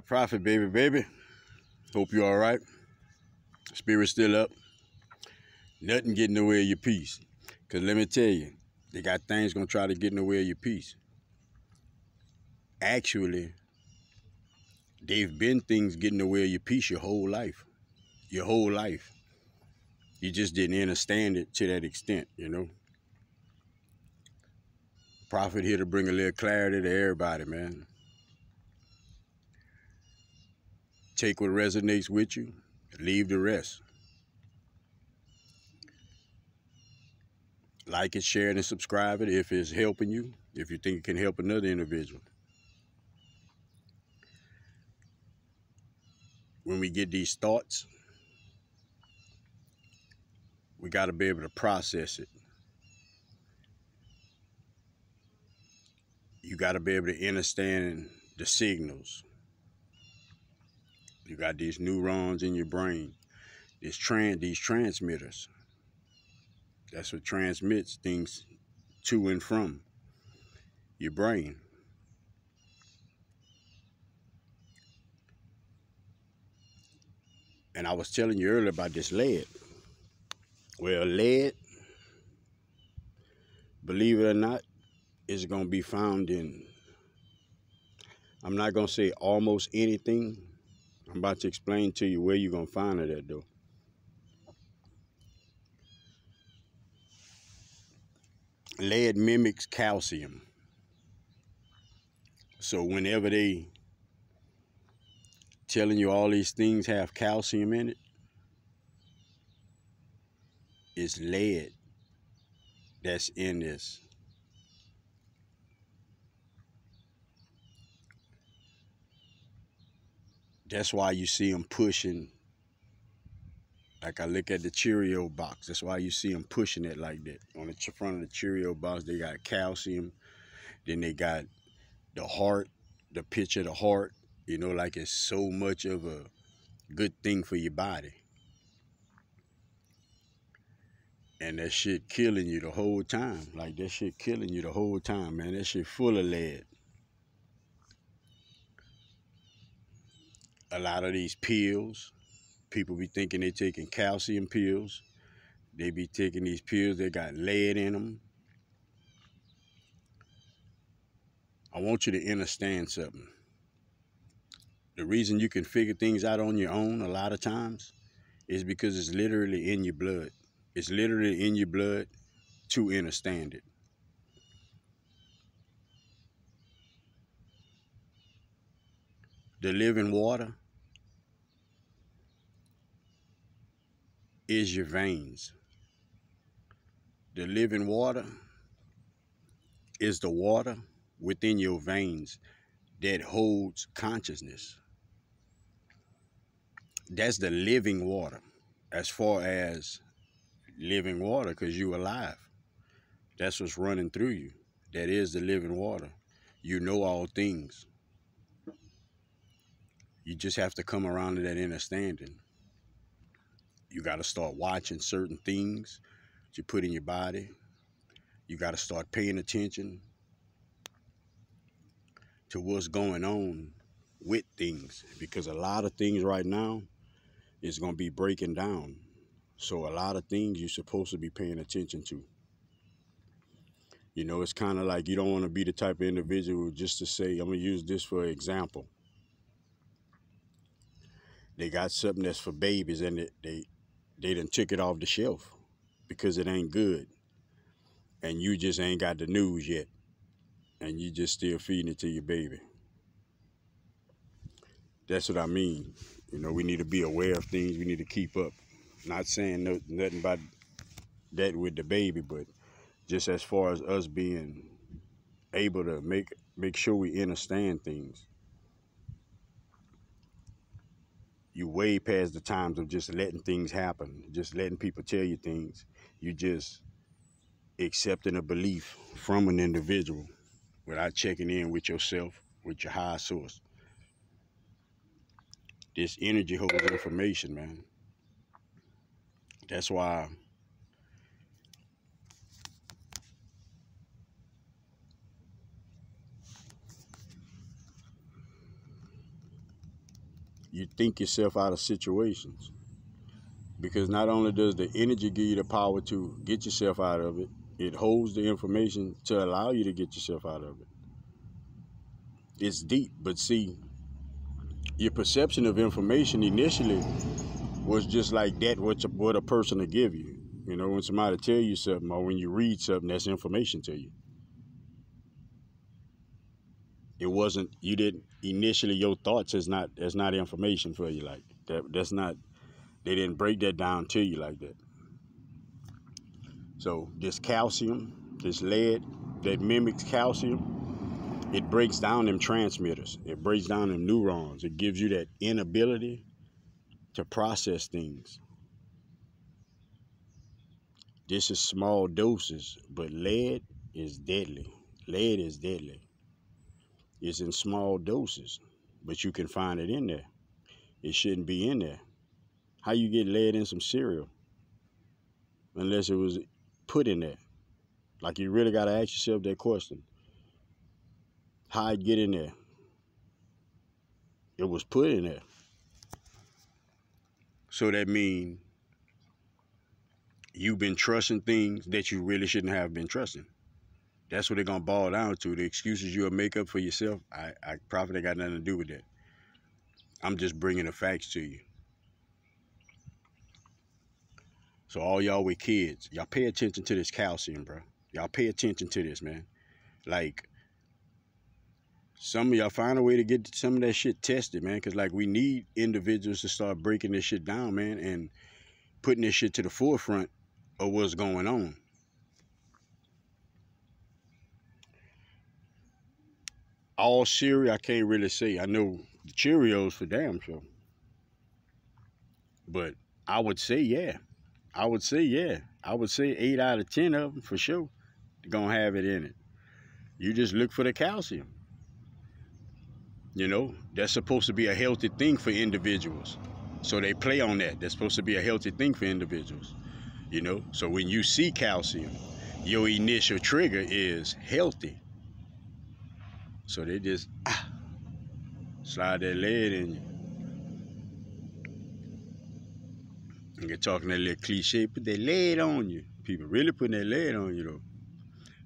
Prophet, baby. Hope you all right. Spirit still up. Nothing getting in the way of your peace. Because let me tell you, they got things going to try to get in the way of your peace. Actually, they've been things getting in the way of your peace your whole life. Your whole life. You just didn't understand it to that extent, you know. Prophet here to bring a little clarity to everybody, man. Take what resonates with you, leave the rest. Like it, share it, and subscribe it if it's helping you, if you think it can help another individual. When we get these thoughts, we got to be able to process it. You got to be able to understand the signals. You got these neurons in your brain, these transmitters. That's what transmits things to and from your brain. And I was telling you earlier about this lead. Well, lead, believe it or not, is going to be found in, I'm not going to say almost anything. I'm about to explain to you where you're going to find it at, though. Lead mimics calcium. So whenever they telling you all these things have calcium in it, it's lead that's in this. That's why you see them pushing. Like I look at the Cheerio box. That's why you see them pushing it like that. On the front of the Cheerio box, they got calcium. Then they got the heart, the picture of the heart. You know, like it's so much of a good thing for your body. And that shit killing you the whole time. Like that shit killing you the whole time, man. That shit full of lead. A lot of these pills, people be thinking they taking calcium pills. They be taking these pills that got lead in them. I want you to understand something. The reason you can figure things out on your own a lot of times is because it's literally in your blood. It's literally in your blood to understand it. The living water is your veins. The living water is the water within your veins that holds consciousness. That's the living water. As far as living water, because you're alive. That's what's running through you. That is the living water. You know all things. You just have to come around to that understanding. You got to start watching certain things that you put in your body. You got to start paying attention to what's going on with things, because a lot of things right now is going to be breaking down. So a lot of things you're supposed to be paying attention to. You know, it's kind of like you don't want to be the type of individual just to say, I'm going to use this for example. They got something that's for babies and they done took it off the shelf because it ain't good. And you just ain't got the news yet. And you just still feeding it to your baby. That's what I mean. You know, we need to be aware of things. We need to keep up. Not saying nothing about that with the baby, but just as far as us being able to make sure we understand things. You way past the times of just letting things happen, just letting people tell you things. You just accepting a belief from an individual without checking in with yourself, with your higher source. This energy holds information, man. That's why you think yourself out of situations. Because not only does the energy give you the power to get yourself out of it, it holds the information to allow you to get yourself out of it. It's deep, but see, your perception of information initially was just like that, what a person will give you. You know, when somebody tell you something or when you read something, that's information to you. It wasn't, you didn't, initially your thoughts is not, that's not information for you like that. That's not, they didn't break that down to you like that. So this calcium, this lead that mimics calcium, it breaks down them transmitters. It breaks down them neurons. It gives you that inability to process things. This is small doses, but lead is deadly. Lead is deadly. It's in small doses, but you can find it in there. It shouldn't be in there. How you get lead in some cereal? Unless it was put in there. Like, you really got to ask yourself that question. How it get in there? It was put in there. So that means you've been trusting things that you really shouldn't have been trusting. That's what they're going to boil down to. The excuses you'll make up for yourself, I probably got nothing to do with that. I'm just bringing the facts to you. So all y'all with kids, y'all pay attention to this calcium, bro. Y'all pay attention to this, man. Like, some of y'all find a way to get some of that shit tested, man. Because, like, we need individuals to start breaking this shit down, man, and putting this shit to the forefront of what's going on. All cereal, I can't really say. I know the Cheerios for damn sure. But I would say, yeah. I would say 8 out of 10 of them for sure gonna have it in it. You just look for the calcium. You know, that's supposed to be a healthy thing for individuals. So they play on that. That's supposed to be a healthy thing for individuals. You know, so when you see calcium, your initial trigger is healthy. So they just slide that lead in you. And you're talking that little cliche, put that lead on you. People really putting that lead on you, though.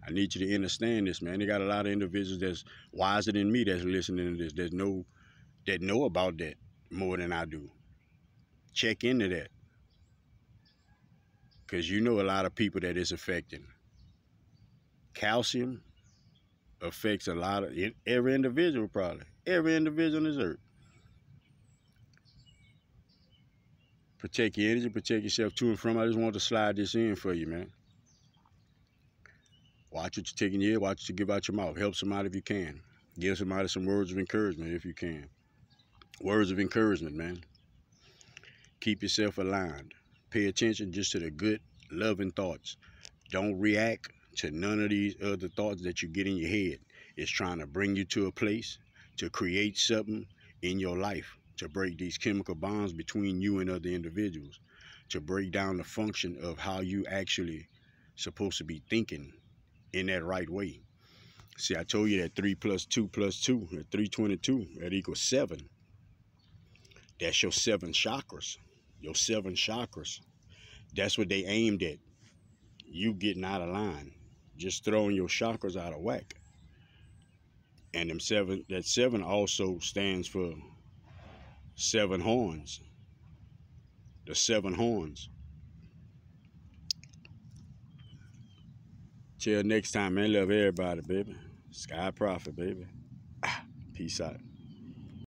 I need you to understand this, man. They got a lot of individuals that's wiser than me that's listening to this, that know about that more than I do. Check into that. Because you know a lot of people that it's affecting. Calcium affects a lot of, every individual probably. Every individual on this earth. Protect your energy, protect yourself to and from. I just want to slide this in for you, man. Watch what you're taking in, watch what you give out your mouth. Help somebody if you can. Give somebody some words of encouragement if you can. Words of encouragement, man. Keep yourself aligned. Pay attention just to the good, loving thoughts. Don't react to none of these other thoughts that you get in your head. It's trying to bring you to a place to create something in your life, to break these chemical bonds between you and other individuals, to break down the function of how you actually supposed to be thinking in that right way. See, I told you that 3 + 2 + 2, at 322, that equals 7. That's your 7 chakras. Your 7 chakras. That's what they aimed at. You getting out of line. Just throwing your chakras out of whack. And that 7 also stands for 7 horns. The 7 horns. Till next time, man. Love everybody, baby. Sky Prophet, baby. Peace out.